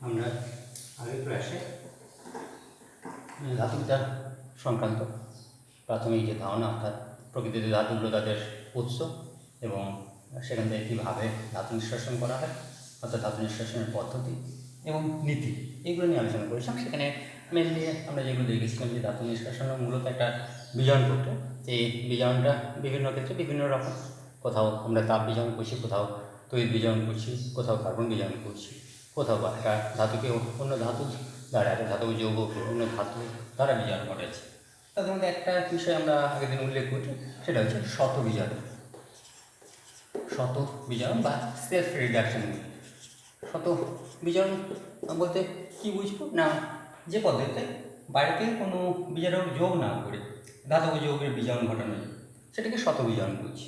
আমরা আগের ক্লাসে ধাতুবিদ্যা সংক্রান্ত প্রাথমিক যে ধারণা, অর্থাৎ প্রকৃতিতে ধাতুগুলো তাদের উৎস এবং সেখান থেকে কীভাবে ধাতু নিষ্কাশন করা হয়, অর্থাৎ ধাতু নিষ্কাশনের পদ্ধতি এবং নীতি, এগুলো নিয়ে আলোচনা করেছিলাম। সেখানে মেনলি আমরা যেগুলো দেখেছিলাম যে ধাতু নিষ্কাশনের মূলত একটা বিজারণ প্রক্রিয়া। এই বিজারণটা বিভিন্ন ক্ষেত্রে বিভিন্ন রকম, কোথাও আমরা তাপ বিজারণ করছি, কোথাও তড়িৎ বিজারণ করছি, কোথাও কার্বন বিজারণ করছি, কোথাও বা একটা ধাতুকে অন্য ধাতু দ্বারা, একটা ধাতু যৌগ অন্য ধাতু দ্বারা বিজারণ করেছে। তাদের মধ্যে একটা বিষয় আমরা আগের দিন উল্লেখ করছি, সেটা হচ্ছে শত বিজারণ। শত বিজারণ বা সেলফ রিডাকশন। শত বিজারণ বলতে কী বুঝবো না, যে পদ্ধতিতে বাইরে থেকে কোনো বিজারক যোগ না করে ধাতব যৌগের বিজারণ ঘটানো যায়, সেটাকে শত বিজারণ বলছি।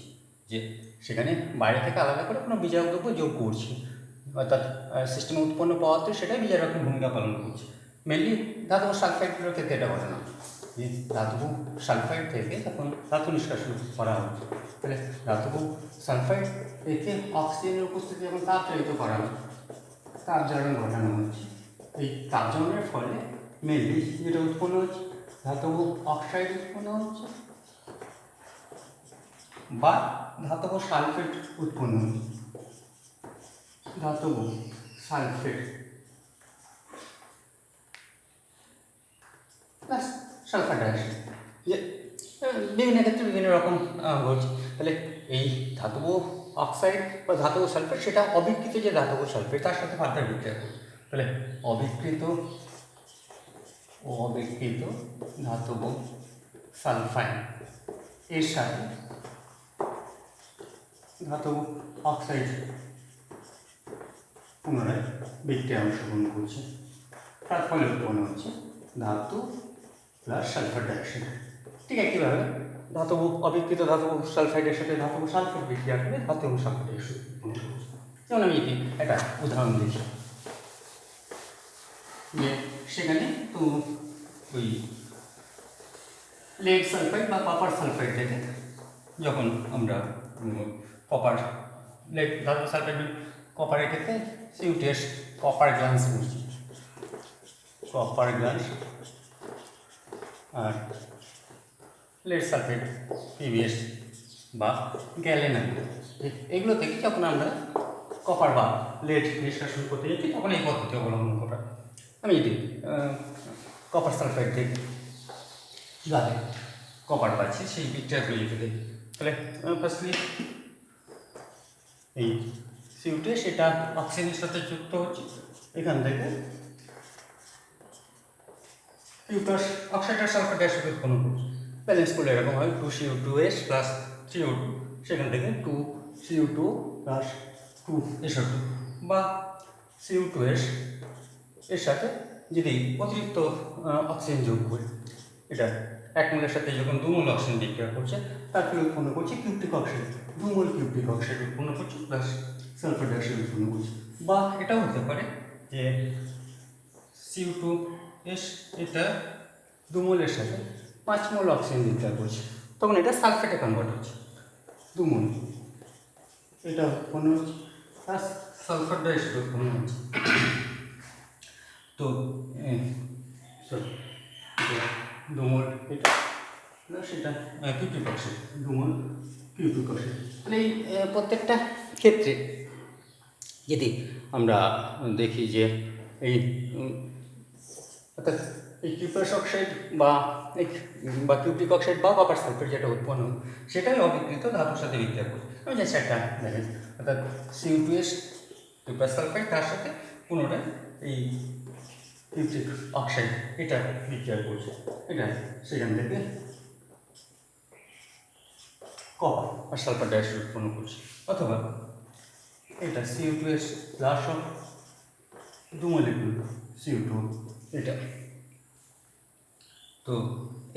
যে সেখানে বাইরে থেকে আলাদা করে কোনো বিজারক দ্রব্য যোগ করছি, অর্থাৎ সিস্টেমে উৎপন্ন পদার্থ সেটাই বিজারকের ভূমিকা পালন করছে। মেনলি ধাতব সালফাইডগুলোর ক্ষেত্রে এটা ঘটনা, যে ধাতব সালফাইড থেকে যখন ধাতু নিষ্কাশন করা হচ্ছে, তাহলে ধাতব সালফাইড থেকে অক্সিজেনের উপস্থিতি যখন তাপ চালিত করা হয়, তাপ জারণ ঘটানো হচ্ছে। এই তাপ জারণের ফলে মেনলি যেটা উৎপন্ন হচ্ছে, ধাতব অক্সাইড উৎপন্ন হচ্ছে বা ধাতব সালফেট উৎপন্ন হচ্ছে। ধাতব সালফেট প্লাস সালফার ডাইঅক্সাইড, যে বিভিন্ন ক্ষেত্রে বিভিন্ন রকম ঘটছে। তাহলে এই ধাতব অক্সাইড বা ধাতব সালফেট সেটা অবিকৃত যে ধাতব সালফেট তার সাথে ফার্দার বিক্রিয়া করছে। তাহলে অবিকৃত ধাতব সালফাইড এর সাথে ধাতব অক্সাইড পুনরায় বিক্রিয়া অংশগ্রহণ করছে, তার ফলে উৎপন্ন হচ্ছে ধাতু প্লাস সালফার ডাইঅক্সাইড। ঠিক একইভাবে ধাতব অবিকৃত ধাতব সালফাইডের সাথে ধাতব সালফেট বিক্রিয়া করে ধাতব সালফার ডাইঅক্সাইড উৎপন্ন করছে। যেমন আমি এটি একটা উদাহরণ দিচ্ছি, যে সেখানে তো ওই লেড সালফাইড বা কপার সালফাইড থেকে যখন আমরা লেড ধাতব সালফাইড কপারের ক্ষেত্রে সিউটিএস কপার গ্লান্স করছি, কপার গ্লান্স, আর লেড সালফেট পিবিএস বা গ্যালেনাম, এগুলো থেকে যখন আমরা কপার বা লেড নিষ্কাশন করতে যাচ্ছি তখন এই পদ্ধতি অবলম্বন করা। আমি যদি কপার সালফাইড থেকে কীভাবে কপার পাচ্ছি সেই পিকচারগুলো লিখে দিই। তাহলে ফার্স্টলি এই সিউটে সেটা অক্সিজেনের সাথে যুক্ত হচ্ছে, এখান থেকে প্লাস অক্সাইড আর সালফার ডাইঅক্সাইড উৎপন্ন করছে। ব্যালেন্স করলে এরকম হয় 2CO2S প্লাস 3O2, সেখান থেকে 2CO2 প্লাস 2SO2 বা CO2S এর সাথে যদি অতিরিক্ত অক্সিজেন যোগ করি, এটা এক মোলের সাথে যখন 2 মোল অক্সিজেন বিক্রিয়া করছে তার ফলে উৎপন্ন করছে কিউপ্রিক অক্সাইড, 2 মোল কিউপ্রিক অক্সাইড উৎপন্ন করছে প্লাস সালফার ডাইঅক্সাইড উৎপন্ন করছে। বা এটাও হতে পারে যে CO2S এটা 2 মোলের সাথে 5 মোল অক্সিজেন বিক্রিয়া করছে, তখন এটা সালফেটে কনভার্ট হচ্ছে। 2 মোল এটা উৎপন্ন হচ্ছে প্লাস সালফার ডাইঅক্সাইড উৎপন্ন হচ্ছে। তো 2 মোল এটা সেটা কিউপ্রিক অক্সাইড, 2 মোল কিউপ্রিক অক্সাইড। মানে এই প্রত্যেকটা ক্ষেত্রে যদি আমরা দেখি যে এই অর্থাৎ এই কিউপ্রাস অক্সাইড বা কিউপ্রিক অক্সাইড বা কপার সালফেট যেটা উৎপন্ন সেটাই অবিকৃত ধাতুর সাথে বিক্রিয়া করছে। আমি জাস্ট একটা দেখেন, অর্থাৎ CO2S কিউপ্রাস সালফেট তার সাথে পুনরায় এই কিউপ্রিক অক্সাইড এটা বিক্রিয়া করছে, এটা সেখান থেকে কপার আর সালফার ডাইঅক্সাইড উৎপন্ন করছে। অথবা এটা CO2S plus of 2 molecule CO2 এটা, তো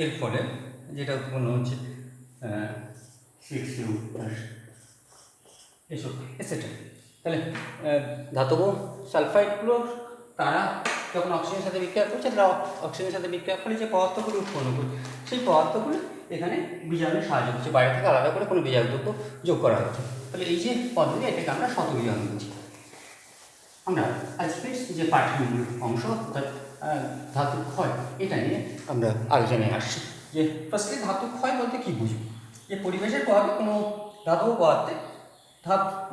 এর ফলে যেটা উৎপন্ন হচ্ছে 6U এসব এসেটা। তাহলে ধাতব সালফাইডগুলো তারা যখন অক্সিজেনের সাথে বিক্রিয়া করছে, তারা অক্সিজেনের সাথে বিক্রিয়া ফলে যে পদার্থগুলো উৎপন্ন করছে সেই পদার্থগুলো এখানে বিজারণে সাহায্য করছে, বাইরে থেকে আলাদা করে কোনো বিজারক দ্রব্য যোগ করা হচ্ছে। তাহলে এই যে পদ্ধতি, এটাকে আমরা শত বিজারণ বলছি। আমরা আজকের যে পাঠ্যমূল অংশ অর্থাৎ ধাতু ক্ষয় এটা নিয়ে আমরা আলোচনায় আসছি। যে ফার্স্টলি ধাতু ক্ষয় বলতে কী বুঝবো, যে পরিবেশের প্রভাবে কোনো ধাতু পদার্থে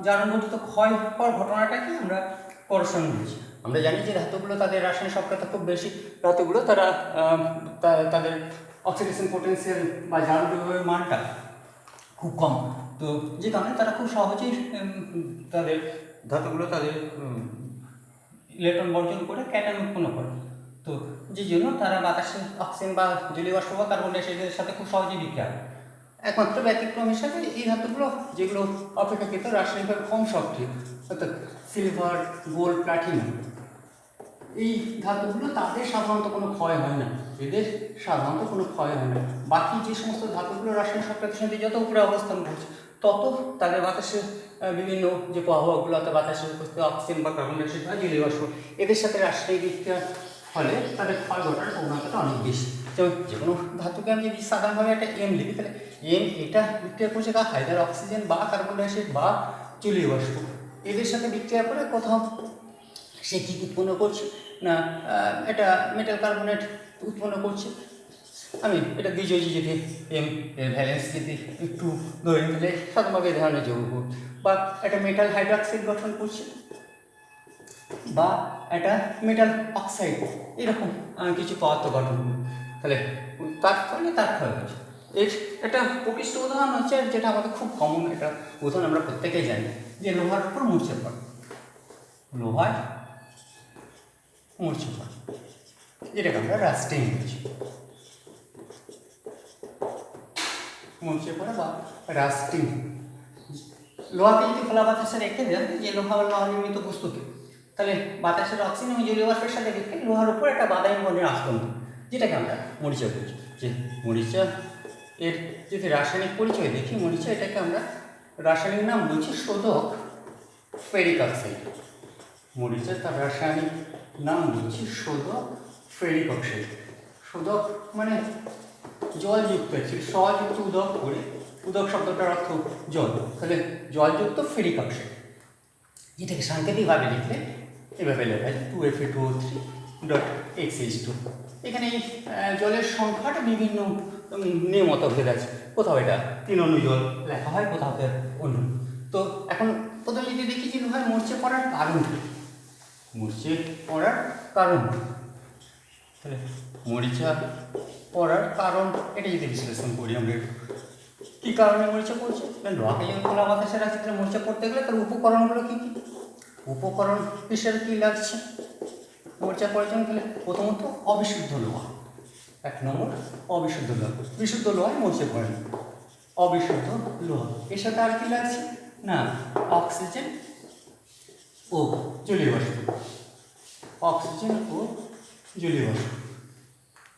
জারণঘটিত ক্ষয় হওয়ার ঘটনাটাকে আমরা করশন বলছি। আমরা জানি যে ধাতুগুলো তাদের রাসায়নিক সক্রিয়তা খুব বেশি, ধাতুগুলো তারা তাদের অক্সিডেশন পোটেনশিয়াল বা জারণ বিভবের মানটা খুব কম, তো যে কারণে তারা খুব সহজেই তাদের ধাতুগুলো তাদের ইলেকট্রন বর্জন করে ক্যাটায়ন উৎপন্ন করে। তো যে জন্য তারা বাতাসে অক্সিজেন বা জলীয় বাষ্প বা কার্বন ডাই অক্সাইডের সাথে খুব সহজেই বিক্রিয়া হয়। একমাত্র ব্যতিক্রম হিসাবে এই ধাতুগুলো যেগুলো অপেক্ষাকৃত রাসায়নিকভাবে কম সক্রিয়, অর্থাৎ সিলভার, গোল্ড, প্লাটিনাম, এই ধাতুগুলো তাদের সাধারণত কোনো ক্ষয় হয় না, এদের সাধারণত কোনো ক্ষয় হয় না। বাকি যে সমস্ত ধাতুগুলো রাসায়নিক সক্রিয়তার সাথে যত উপরে অবস্থান করছে তত তাদের বাতাসে বিভিন্ন যে প্রভাবগুলো, অর্থাৎ বাতাসের উপস্থিত অক্সিজেন বা কার্বন ডাই অক্সাইড বা জলীয় বাষ্প, এদের সাথে রাসায়নিক বিক্রিয়ার ফলে তাদের ক্ষয় ঘটার প্রবণতাটা অনেক বেশি। যেমন যে কোনো ধাতুকে আমি যদি সাধারণভাবে একটা এম লিখি, তাহলে এম এটা বিক্রিয়া করছে তার হাইড্রোজেন অক্সিজেন বা কার্বন ডাই অক্সাইড বা জলীয় বাষ্প, এদের সাথে বিক্রিয়া করে কোথাও সে কী উৎপন্ন করছে না এটা মেটাল কার্বনেট উৎপন্ন করছে। আমি এটা দ্বিজোজী যদি এম এর ভ্যালেন্স যদি একটু ধরে নিলে সাধারণভাবে এই ধরনের যৌগ, বা একটা মেটাল হাইড্রক্সাইড গঠন করছে বা একটা মেটাল অক্সাইড, এরকম কিছু পদার্থ গঠন করবে, তাহলে তার ফলে তার ক্ষয় হচ্ছে। এর একটা প্রকৃষ্ট উদাহরণ হচ্ছে, যেটা আমাদের খুব কমন একটা উদাহরণ, আমরা প্রত্যেকেই জানি, যে লোহার উপর মূর্ছে পড়ে, লোহার মূর্ছে পড়ে, যেটাকে আমরা রাস্টিং বলছি, মূর্ছে পড়ে বা রাস্টিং। লোহাকে যদি খোলা বাতাসে রেখে দেন, যে লোহা বা লোহা নির্মিত বস্তুকে, তাহলে বাতাসের অক্সিজেন এবং জলীয় বাষ্পের সাথে রেখে লোহার উপর একটা বাদামি বর্ণের আস্তরণ, যেটাকে আমরা মরিচা বলছি। যে মরিচা এর যদি রাসায়নিক পরিচয় দেখি, মরিচা এটাকে আমরা রাসায়নিক নাম বলছি শোধক ফেরিক অক্সাইড। মরিচা তার রাসায়নিক নাম বলছি শোধক ফেরিক অক্সাইড। শোধক মানে জলযুক্ত, সযুক্ত উদক করে, উদক শব্দটার অর্থ জল, তাহলে জলযুক্ত ফেরিক অক্সাইড, যেটাকে সাংকেতিকভাবে লিখলে এভাবে লেখা যায় 2Fe2O3.X2। এখানে এই জলের সংখ্যাটা বিভিন্ন নিয়মত ভেদ আছে, কোথাও এটা 3 অণু জল লেখা হয়, কোথাও অণু। তো এখন প্রথমে যদি দেখি যে লোহার মূর্ছে পড়ার কারণ, মূর্ছে পড়ার কারণ, তাহলে মরিচা পড়ার কারণ এটা যদি বিশ্লেষণ করি আমরা, কী কারণে মরিচা পড়ছে, লোহাকে যদি খোলা বাতাসে রাখছে, তাহলে মরিচা পড়তে গেলে তার উপকরণগুলো কী কী, উপকরণ হিসেবে কী লাগছে মরিচা পড়ার জন্য, তাহলে প্রথমত অবিশুদ্ধ লোহা, 1 নম্বর অবিশুদ্ধ লোহা, বিশুদ্ধ লোহায় মরিচা পড়ে না, অবিশুদ্ধ লোহা। এর সাথে আর কি লাগছে না অক্সিজেন ও জলীয় বাষ্প, অক্সিজেন ও জলীয় বাষ্প,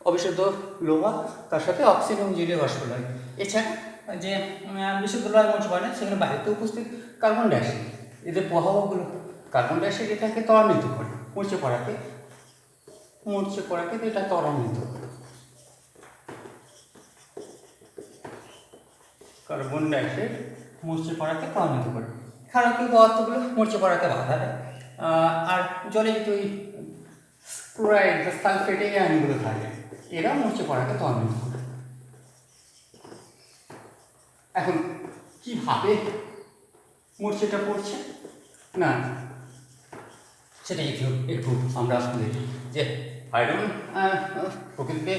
অবিশুদ্ধ লোহা তার সাথে অক্সিজেন এবং জলীয় বাষ্প লাগে। এছাড়া যে বিশুদ্ধ লোহায় মরিচা পড়ে না, সেখানে বাড়িতে উপস্থিত কার্বন ডাই অক্সাইড, এদের প্রভাবগুলো, কার্বন ডাই অক্সাইড এটাকে ত্বরান্বিত করে, মরিচা পড়াকে এটা ত্বরান্বিত করে, কার্বন ডাই অক্সাইড মরিচা পড়াকে ত্বরান্বিত করে। ক্ষারকীয় পদার্থগুলো মরিচা পড়াতে বাধা দেয়, আর জলে যদি ওই ক্লোরাইড বা সালফেট এই আয়নগুলো থাকে, এরা মরিচা পড়াকে ত্বরান্বিত করে। এখন কীভাবে মরিচাটা পড়ছে না সেটা একটু আমরা দেখি। যে আয়রন, প্রকৃতিতে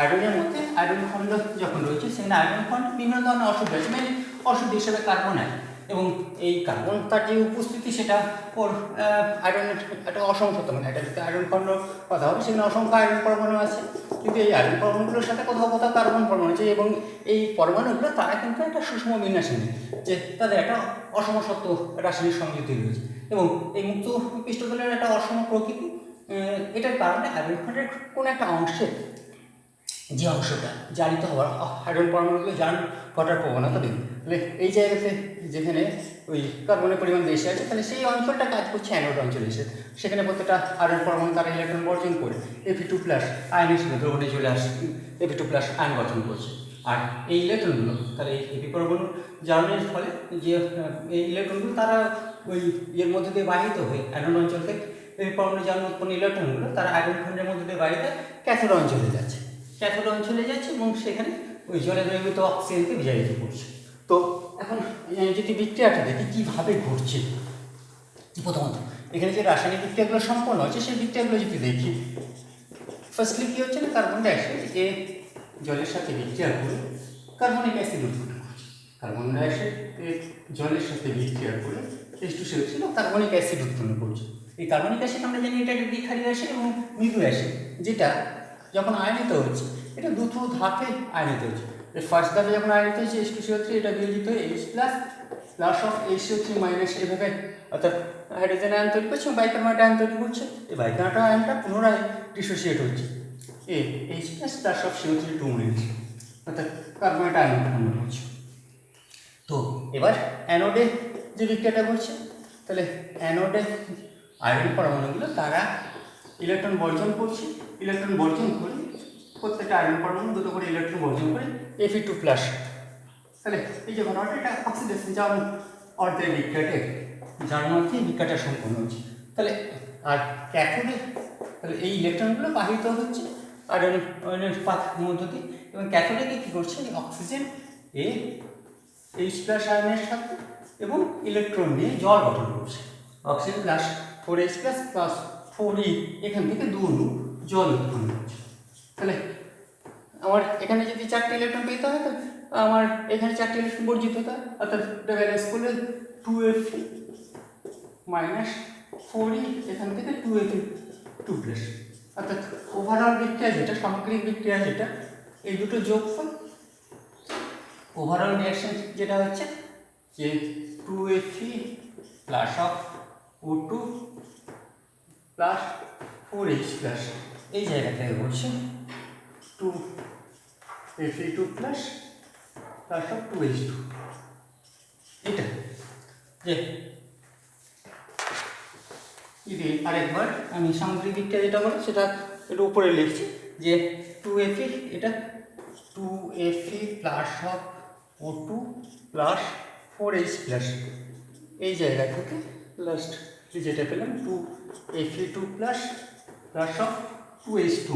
আয়রনের মধ্যে আয়রন খণ্ড যখন রয়েছে, সেখানে আয়রন খণ্ড বিভিন্ন ধরনের ওষুধ রয়েছে, মেন ওষুধ হিসেবে কার্বন আয়ন, এবং এই কার্বন তার যে উপস্থিতি সেটা ওর আয়রনের একটা অসংখ্য, মানে এটা যদি আয়রন খণ্ড কথা হবে, সেখানে অসংখ্য আয়রন পরমাণু আছে, কিন্তু এই আয়রন পরমাণুগুলোর সাথে কোথাও কার্বন পরমাণু আছে, এবং এই পরমাণুগুলো তারা কিন্তু একটা সুষম বিন্যাসে নেই, যে তাদের একটা অসমসত্ব রাসায়নিক সংযুক্তি রয়েছে, এবং এই মুক্ত পৃষ্ঠতলের একটা অসম প্রকৃতি, এটার কারণে আয়রন খণ্ডের কোনো একটা অংশে যে অংশটা জারিত হওয়ার আয়রন পরমাণুগুলো জারণ ঘটার প্রবণতা বেশি, তাহলে এই জায়গাতে যেখানে ওই কার্বনের পরিমাণ বেশি আছে, তাহলে সেই অঞ্চলটা কাজ করছে অ্যানোড অঞ্চল হিসেবে, সেখানে প্রত্যেকটা আয়রন পরমাণু তারা ইলেকট্রন বর্জন করে Fe2+ আয়ন হিসেবে দ্রবণে চলে আসে, Fe2+ আয়ন গঠন করছে। আর এই ইলেকট্রনগুলো তাহলে এই এপি পরমাণু জারণের ফলে যে এই ইলেকট্রনগুলো তারা ওই এর মধ্যে দিয়ে বাহিত হয়ে অ্যানোড অঞ্চল থেকে এই পরমাণু জারণ উৎপন্ন ইলেকট্রনগুলো তারা আয়তন খণ্ডের মধ্যে দিয়ে বাহিত ক্যাথোড অঞ্চলে যাচ্ছে। ক্যাথোড অঞ্চলে যাচ্ছে এবং সেখানে ওই জলে দ্রবীভূত অক্সিজেনকে বিজারিত করছে। তো এখন যদি বিক্রিয়াটা দেখি কীভাবে ঘটছে, প্রথমত এখানে যে রাসায়নিক বিক্রিয়াগুলো সম্পন্ন হচ্ছে সেই বিক্রিয়াগুলো যদি দেখি, ফার্স্টলি কী হচ্ছে না, কার্বন ডাইঅক্সাইড এ জলের সাথে বিক্রিয়া করে কার্বনিক অ্যাসিড উৎপন্ন করছে। কার্বন ডাইঅক্সাইড জলের সাথে বিক্রিয়া করে H2CO ছিল কার্বনিক অ্যাসিড উৎপন্ন করছে। এই কার্বনিক অ্যাসিড আমরা জানি এটা একটা দ্বিক্ষারীয় অ্যাসিড এবং মৃদু অ্যাসিড, যেটা যখন আয়নিত হচ্ছে এটা দুটো ধাপে আয়নিত হচ্ছে। এই ফার্স্ট ধাপে যখন আয়নিত হচ্ছে H2CO3 এটা বিয়োজিত হয়ে H plus of HCO3 minus এভাবে অর্থাৎ হাইড্রোজেন আয়ন তৈরি করছে এবং বাইকার্বনেট আয়ন তৈরি করছে। এই বাইকার্বনেট আয়নটা পুনরায় ডিসোসিয়েট হচ্ছে H plus of CO3 2 minus অর্থাৎ কার্বনেট আয়ন উৎপন্ন করছে। তো এবার অ্যানোডে যে বিক্রিয়াটা ঘটছে, তাহলে অ্যানোডে আয়রন পরমাণুগুলো তারা ইলেকট্রন বর্জন করছে। ইলেকট্রন বর্জন করে প্রত্যেকটা আয়রন পরমাণু দুটো করে ইলেকট্রন বর্জন করে Fe2+। তাহলে এই যে ঘটনাটা এটা অক্সিডেশন যার অর্ধেক বিক্রিয়াটা, যার মধ্যে বিক্রিয়াটা সম্পন্ন হচ্ছে। তাহলে আর ক্যাথোডে তাহলে এই ইলেকট্রনগুলো বাহিত হচ্ছে আয়রনের পাথের মধ্য দিয়ে এবং ক্যাথোডে কী করছে, অক্সিজেন এ H+ আয়নের সাথে এবং ইলেকট্রন নিয়ে জল গঠন করছে। Oxygen plus 4H+ plus 4E এখান থেকে 2 অণু জল উৎপন্ন করছে। তাহলে আমার এখানে যদি 4টে ইলেকট্রন পেতে হয় তো আমার এখানে 4টে ইলেকট্রন বর্জিত হতে হয়, অর্থাৎ এটা ব্যালেন্স করলে 2Fe মাইনাস 4E এখান থেকে 2Fe2+। অর্থাৎ ওভারঅল বিক্রিয়া যেটা, সামগ্রিক বিক্রিয়া যেটা, এই দুটো যোগফল ওভারঅল রিয়াকশন যেটা হচ্ছে যে 2Fe plus of O2 plus 4H+, এই জায়গা থেকে বলছে 2Fe2 প্লাস অফ 2H2। এটা যে যদি আরেকবার আমি সামগ্রিক বিক্রিয়া যেটা বলে সেটা একটু উপরে লিখছি যে 2Fe, এটা 2Fe plus of O2 plus 4H+, এই জায়গা থেকে লাস্ট যেটা পেলাম 2Fe2 plus of 2H2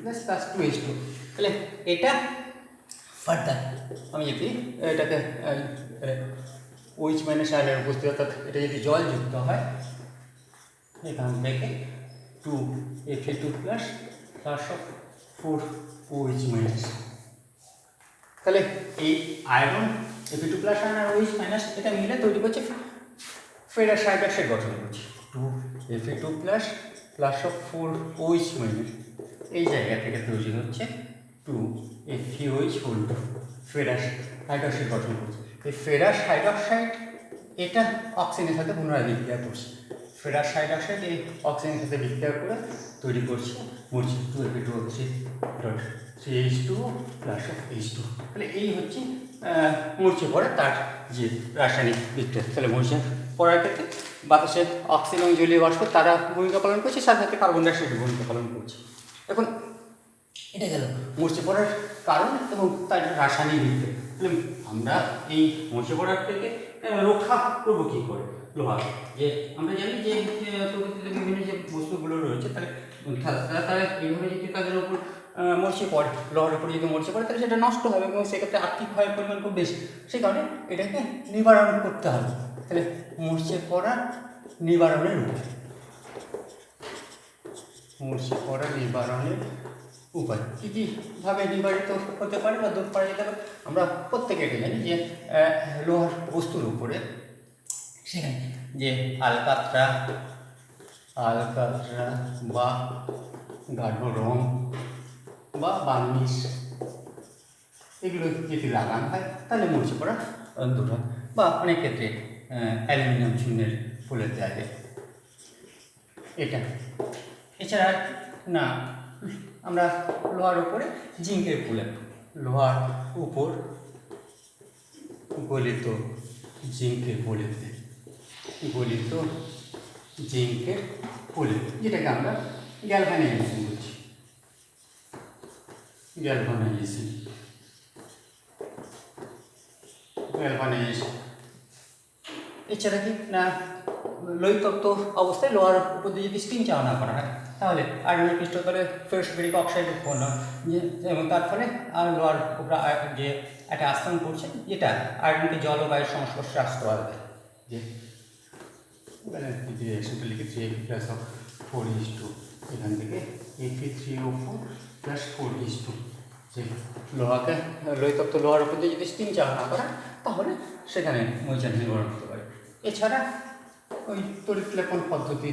plus 2H2। তাহলে এটা ফার্দার আমি যদি এটাকে OH মাইনাস আয়নের উপস্থিতি, অর্থাৎ এটা যদি জল যুক্ত হয় এখান থেকে 2Fe2 plus of 4OH minus, তাহলে এই আয়রন Fe2 প্লাস আয়ন আর OH মাইনাস এটা মিলে তৈরি করছে ফেরাস হাইড্রক্সাইড গঠন করছে 2Fe2 plus of 4OH minus, এই জায়গা থেকে তৈরি হচ্ছে 2FeOH, ফেরাস হাইড্রক্সাইড গঠন করছে। এই ফেরাস হাইড্রক্সাইড এটা অক্সিজেনের সাথে পুনরায় বিক্রিয়া করছে। ফেরাস হাইড্রক্সাইড এই অক্সিজেনের সাথে বিক্রিয়া করে তৈরি করছে মরছে 2Fe2O3 প্লাস অফ H2। তাহলে এই হচ্ছে মরচে পড়ে তার যে রাসায়নিক বিক্রিয়া। তাহলে মরচে পড়ার ক্ষেত্রে বাতাসে অক্সিজেন এবং জলীয় বাষ্প তারা ভূমিকা পালন করছে, সাথে সাথে কার্বন ডাইঅক্সাইডের ভূমিকা পালন করছে। এখন এটা গেল মরচে পড়ার কারণ এবং তার রাসায়নিক বিক্রিয়া। তাহলে আমরা এই মরচে পড়ার থেকে রক্ষা করবো কী করে? লোহা, যে আমরা জানি যে প্রকৃতিতে বিভিন্ন যে বস্তুগুলো রয়েছে তাহলে তারা এইভাবে যদি তাদের উপর মরচে পড়ে, লোহার উপরে যদি মরচে পড়ে তাহলে সেটা নষ্ট হবে এবং সেক্ষেত্রে আর্থিক ক্ষয়ের পরিমাণ খুব বেশি। সেই কারণে এটাকে নিবারণ করতে হবে। তাহলে মরচে পড়া নিবারণের উপায়, মরচে পড়া নিবারণের উপায় কী কীভাবে নিবারিত হতে পারে বা দূর করা যেতে পারে? আমরা প্রত্যেকে এটা জানি যে লোহার বস্তুর উপরে সেখানে যে আলকাতরা বা গাঢ় রং বা বার্নিশ এগুলো যদি লাগানো হয় তাহলে মরচে পড়া দূর হয়, বা অনেক ক্ষেত্রে অ্যালুমিনিয়াম চূর্ণের ফুলের দেয়ালে এটা। এছাড়া না, আমরা লোহার উপরে জিঙ্কের ফুলের, লোহার উপর গলিত জিঙ্কের ফুলে, যেটাকে আমরা গ্যালভানাইজেশন বলছি। গ্যালভানাইজেশন। এছাড়া কি না লোহিতপ্ত অবস্থায় লোহার উপর দিয়ে যদি স্টিম চালনা করা হয় তাহলে আয়রনের পৃষ্ঠতলে ফেরোসফেরিক অক্সাইড উৎপন্ন হয় এবং তার ফলে আর লোহার উপরে যে একটা আস্তরণ পড়ছে যেটা আয়রনকে জল ও বায়ুর সংস্পর্শে আসতে পারবে। যে লিখে 3 4:2 এখান থেকে Fe3O4 + 4:2 যে লোহাকে লোহিতপ্ত লোহার উপর দিয়ে যদি স্টিম চালনা করা তাহলে সেখানে মরিচার নির্গমন হতে পারে। এছাড়া ওই তড়িৎ লেপন পদ্ধতিতে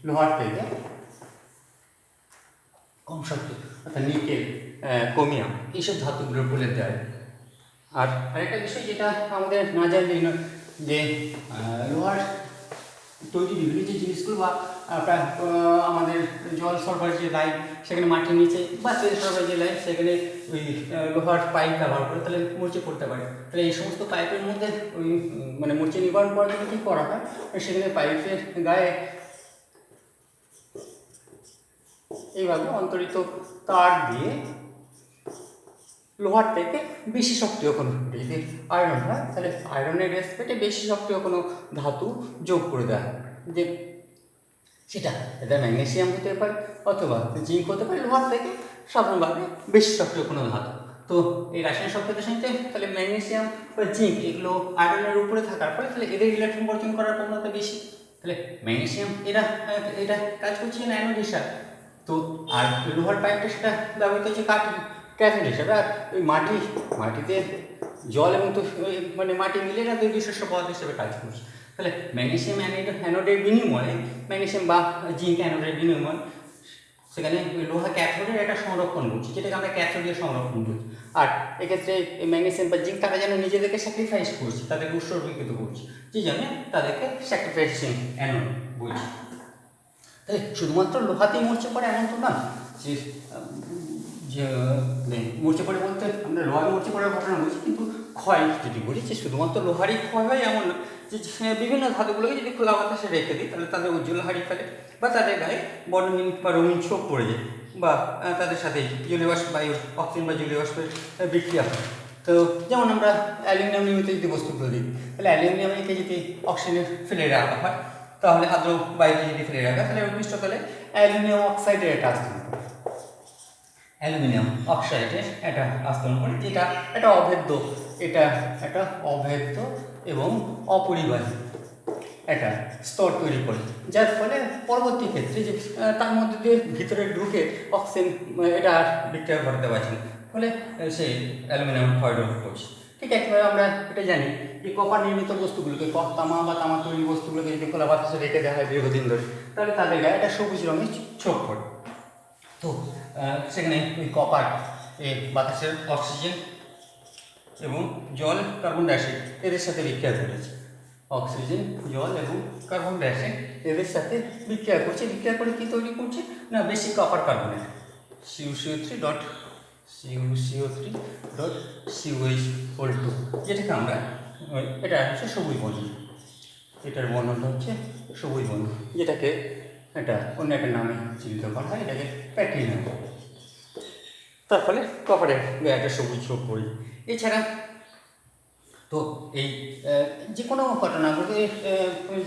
লোহার থেকে কম শক্তি অর্থাৎ নিকেল, ক্রোমিয়াম এইসব ধাতুগুলোর প্রলেপ দেয়। আর আরেকটা বিষয় যেটা আমাদের না জানলেই নয় যে লোহার তৈরি বিভিন্ন যে জিনিসগুলো বা আমাদের জল সরবরাহ যে লাইন সেখানে মাটির নিচে বা তেল সরবরাহ যে লাইন সেখানে ওই লোহার পাইপ ব্যবহার করে তাহলে মরচে পড়তে পারে। তাহলে এই সমস্ত পাইপের মধ্যে ওই মানে মরচে নিবারণ করার জন্য কী করা হয় সেখানে পাইপের গায়ে এইভাবে অন্তরিত তার দিয়ে লোহার থেকে বেশি সক্রিয় কোনো যদি আয়রন হয় তাহলে আয়রনের রেসপেক্টে বেশি সক্রিয় কোনো ধাতু যোগ করে দেওয়া হয় যে সেটা এটা ম্যাগনেসিয়াম হতে পারে অথবা জিঙ্ক হতে পারে লোহার থেকে সাধারণভাবে বেশি সক্রিয় কোনো ধাতু। তো এই রাসায়নিক সক্রিয়তার সাথে তাহলে ম্যাগনেসিয়াম বা জিঙ্ক এগুলো আয়রনের উপরে থাকার ফলে তাহলে এদের ইলেকট্রন বর্জন করার প্রবণতা বেশি। তাহলে ম্যাগনেসিয়াম এটা কাজ করছে অ্যানোড হিসাবে, তো আর লোহার পাইপটা সেটা ব্যবহৃত হচ্ছে ক্যাথোড হিসাবে। আর ওই মাটিতে জল এবং তো মানে মাটি মিলে না দুই বিশেষ পদার্থ হিসেবে কাজ করছে। তাহলে ম্যাগনেসিয়াম অ্যানোডের বিনিময়ে ম্যাগনেসিয়াম বা জিঙ্ক অ্যানোডের বিনিময়ে সেখানে লোহা ক্যাথোডের একটা সংরক্ষণ করছে যেটাকে আমরা ক্যাথোডীয় সংরক্ষণ করছি। আর এক্ষেত্রে এই ম্যাগনেসিয়াম বা জিঙ্ক তারা যেন নিজেদেরকে স্যাক্রিফাইস করছে, তাদেরকে উৎসর্গীকৃত করছে, যে জন্য তাদেরকে স্যাক্রিফাইসিং অ্যানোড বলছে। তাই শুধুমাত্র লোহাতেই মরচে পড়ে এমন তো না যে মরচে পড়ে বলতে আমরা লোহার মরচে পড়ার ঘটনা বলছি, কিন্তু ক্ষয় যদি বলি যে শুধুমাত্র লোহারই ক্ষয় হয় এমন না, যে বিভিন্ন ধাতুগুলোকে যদি খোলা বাতাসে রেখে দিই তাহলে তাদের উজ্জ্বল হারিয়ে ফেলে বা তাদের গায়ে বর্ণহীন বা রঙিন ছোপ পড়ে যায় বা তাদের সাথে জলীয় বাষ্প বায়ু অক্সিজেন বা জলীয় বাষ্পের বিক্রিয়া হয়। তো যেমন আমরা অ্যালুমিনিয়াম নির্মিত যদি বস্তুগুলো দিই তাহলে অ্যালুমিনিয়ামকে যদি অক্সিজেনে ফেলে রাখা হয় তাহলে আদ্র বায়ুকে যদি ফেলে রাখা তাহলে পৃষ্ঠতলে অ্যালুমিনিয়াম অক্সাইডের একটা আস্তরণ পড়ে, অ্যালুমিনিয়াম অক্সাইডের একটা আস্তরণ পড়ে যেটা একটা অভেদ্য এবং অপরিবাহী একটা স্তর তৈরি করে, যার ফলে পরবর্তী ক্ষেত্রে যে তার মধ্যে দিয়ে ভিতরে ঢুকে অক্সিজেন এটা আর বিক্রিয়া ঘটাতে পারছে না, ফলে সে অ্যালুমিনিয়াম ক্ষয় করছে। ঠিক একইভাবে আমরা এটা জানি যে কপার নির্মিত বস্তুগুলোকে তামা বা তামা তৈরি বস্তুগুলোকে যদি খোলা বাতাসে রেখে দেওয়া হয় দীর্ঘদিন ধরে তাহলে তাদের গায়ে একটা সবুজ রঙের ছোপ পড়ে। তো সেখানে ওই কপার বাতাসের অক্সিজেন এবং জল কার্বন ডাইঅক্সাইড এদের সাথে বিক্রিয়া করেছে, অক্সিজেন জল এবং কার্বন ডাইঅক্সাইড এদের সাথে বিক্রিয়া করছে, বিক্রিয়া করে কী তৈরি করছে না বেশি কপার কার্বনেট CuCO3.COH2 যেটাকে আমরা এটা হচ্ছে সবুজ বন্ধন, এটার বর্ণনটা হচ্ছে সবুজ বন্ধন, যেটাকে এটা অন্য একটা নামে চিহ্নিত করা হয়, এটাকে প্যাটিনাম। তার ফলে কপারের গায়ে একটা সবুজ ছোপ পড়ে। এছাড়া তো এই যে কোনো ঘটনাগুলোকে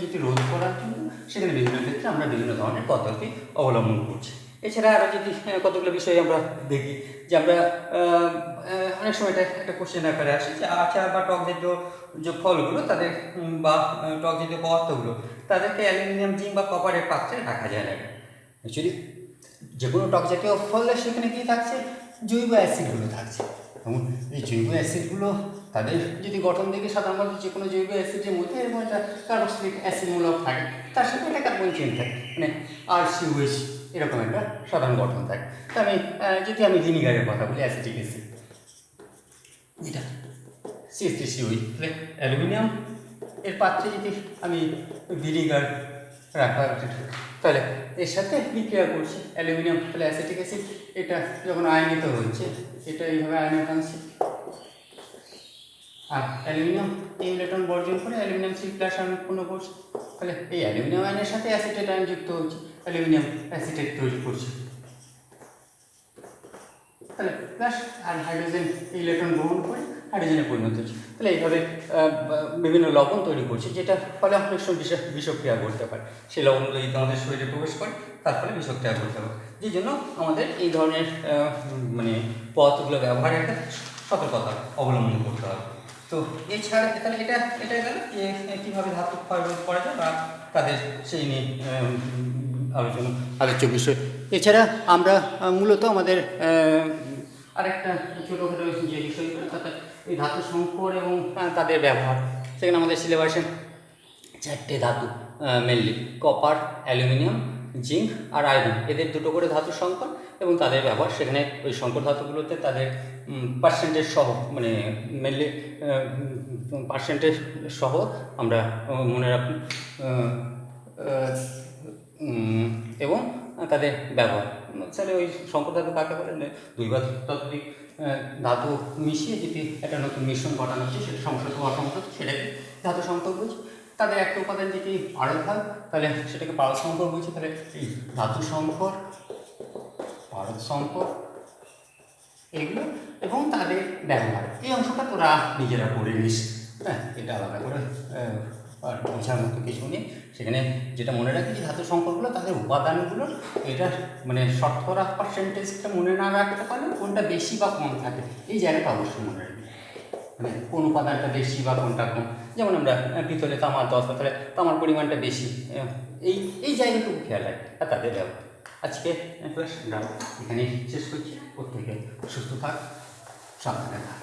যেটি রোধ করার জন্য সেখানে বিভিন্ন ক্ষেত্রে আমরা বিভিন্ন ধরনের পদ্ধতি অবলম্বন করছি। এছাড়া আরও যদি কতগুলো বিষয় আমরা দেখি যে আমরা অনেক সময় এটা একটা কোশ্চেন আকারে আসে যে আচার বা টক জাতীয় যে ফলগুলো তাদের বা টক জাতীয় পদার্থগুলো তাদেরকে অ্যালুমিনিয়াম জিঙ্ক বা কপারের পাত্রে রাখা যায় না। অ্যাকচুয়ালি যে কোনো টক জাতীয় ফল সেখানে কী থাকছে জৈব অ্যাসিডগুলো থাকছে, এবং এই জৈব অ্যাসিডগুলো তাদের যদি গঠন দেখে সাধারণত যে কোনো জৈব অ্যাসিডের মধ্যে এরকম একটা কার্বক্সিলিক অ্যাসিডমূলক থাকে, তার সাথে একটা কার্বন চেইন থাকে, মানে RCOH এরকম একটা সাধারণ গঠন থাকে। তা যদি আমি ভিনিগারের কথা বলি অ্যাসিটিক অ্যাসিড যেটা CH3COH, তাহলে অ্যালুমিনিয়াম এর পাত্রে যদি আমি ভিনিগার রাখা তাহলে এর সাথে বিক্রিয়া করছে অ্যালুমিনিয়াম, তাহলে অ্যাসিটিক অ্যাসিড এটা যখন আয়নিত হচ্ছে এটা এইভাবে আয়নিত হচ্ছে আর অ্যালুমিনিয়াম এই ইলেকট্রন বর্জন করে অ্যালুমিনিয়াম C+ আয়ন উৎপন্ন করছে। তাহলে এই অ্যালুমিনিয়াম আয়নের সাথে অ্যাসিটেট আয়ন যুক্ত হচ্ছে, অ্যালুমিনিয়াম অ্যাসিটেট তৈরি করছে। তাহলে প্লাস আর হাইড্রোজেন ইলেকট্রন গ্রহণ করে হাইড্রোজেনে পরিণত হচ্ছে। তাহলে এইভাবে বিভিন্ন লবণ তৈরি করছে, যেটা ফলে অনেক সময় বিষক্রিয়া ঘটতে পারে। সেই লবণগুলো যদি আমাদের শরীরে প্রবেশ করে তার ফলে বিষক্রিয়া ঘটতে পারে। যেই জন্য আমাদের এই ধরনের মানে পদার্থগুলো ব্যবহারের একটা সতর্কতা অবলম্বন করতে হবে। তো এছাড়া তাহলে এটা গেল যে কীভাবে ধাতু ক্ষয়রোধ করা যায় বা তাদের সেই নিয়ে আলোচ্য বিষয়। এছাড়া আমরা মূলত আমাদের আরেকটা ছোটোখাটো যে বিষয়গুলো, অর্থাৎ এই ধাতু সংকর এবং তাদের ব্যবহার, সেখানে আমাদের সিলেবাসে 4টে ধাতু মেনলি কপার, অ্যালুমিনিয়াম, জিঙ্ক আর আয়রন, এদের 2টো করে ধাতু সংকর এবং তাদের ব্যবহার। সেখানে ওই সংকর ধাতুগুলোতে তাদের পার্সেন্টেজ সহ, মানে মেনলি পার্সেন্টেজ সহ আমরা মনে রাখুন এবং তাদের ব্যবহার। তাহলে ওই সংকর ধাতু কাকে বলে? 2 বা ততোধিক ধাতু মিশিয়ে যেটি একটা নতুন মিশ্রণ ঘটানো হচ্ছে, সেটা সংসদ বা অসংসদ, সেটাকে ধাতু সংকর বলছি। তাদের একটা উপাদান যেটি পারদ ভাগ, তাহলে সেটাকে পারদ সংকর বলছি। তাহলে এই ধাতু সংকর, পারদ সংকর এগুলো এবং তাদের ব্যবহার, এই অংশটা তোরা নিজেরা করে নিস। হ্যাঁ, এটা আলাদা করে আর বোঝার মতো কিছু নেই। সেখানে যেটা মনে রাখি যে ধাতু সংকরগুলো তাদের উপাদানগুলোর এটা মানে শতকরা পার্সেন্টেজটা মনে না রাখতে পারলে কোনটা বেশি বা কম থাকে এই জায়গাটা অবশ্যই মনে রাখবে। মানে কোন উপাদানটা বেশি বা কোনটা কম, যেমন আমরা পিতলে তামার 10, তাহলে তামার পরিমাণটা বেশি, এই এই জায়গাটুকু খেয়াল রাখি আর তাদের ব্যবহার। আজকে ক্লাস এখানেই শেষ করছি। প্রত্যেকে সুস্থ থাক, সাবধানে থাক।